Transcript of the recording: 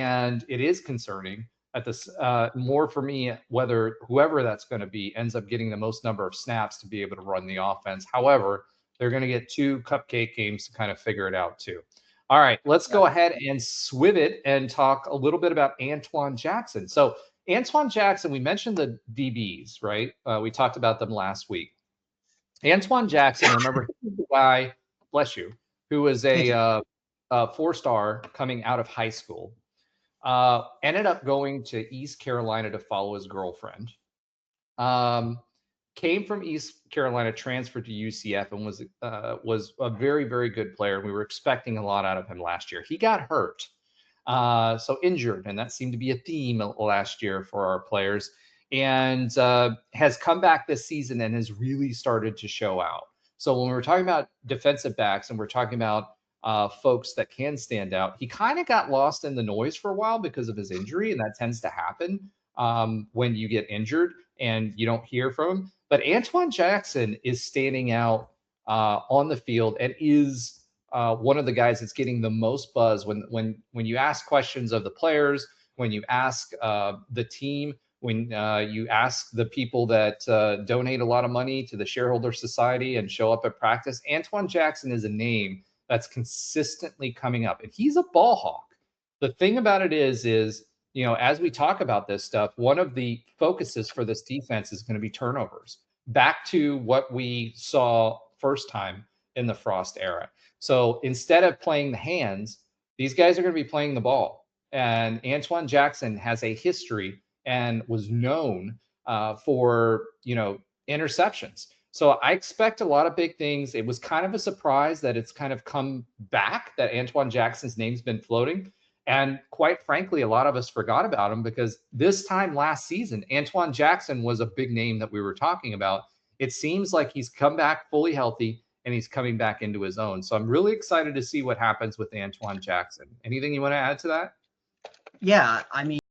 And it is concerning at this more for me whether whoever that's going to be ends up getting the most number of snaps to be able to run the offense. However, they're going to get 2 cupcake games to kind of figure it out too. All right, let's go ahead and swivot and talk a little bit about Antoine Jackson. So Antoine Jackson, we mentioned the DBs, right? We talked about them last week. Antoine Jackson, remember, he was the guy, bless you, who was Thank you. a 4-star coming out of high school. Ended up going to East Carolina to follow his girlfriend. Um, Came from East Carolina, transferred to UCF, and was a very, very good player. We were expecting a lot out of him last year. He got hurt, so injured, and that seemed to be a theme last year for our players. And has come back this season and has really started to show out. So when we're talking about defensive backs and we're talking about folks that can stand out, he kind of got lost in the noise for a while because of his injury, and that tends to happen when you get injured and you don't hear from him. But Antoine Jackson is standing out on the field and is one of the guys that's getting the most buzz when you ask questions of the players, when you ask the team, when you ask the people that donate a lot of money to the shareholder society and show up at practice. Antoine Jackson is a name that's consistently coming up, and he's a ball hawk. The thing about it is as we talk about this stuff, one of the focuses for this defense is going to be turnovers. Back to what we saw first time in the Frost era. So instead of playing the hands, these guys are going to be playing the ball. And Antoine Jackson has a history and was known for interceptions. So I expect a lot of big things. It was kind of a surprise that it's kind of come back that Antoine Jackson's name's been floating. And quite frankly, a lot of us forgot about him because this time last season, Antoine Jackson was a big name that we were talking about. It seems like he's come back fully healthy and he's coming back into his own. So I'm really excited to see what happens with Antoine Jackson. Anything you want to add to that? Yeah, I mean,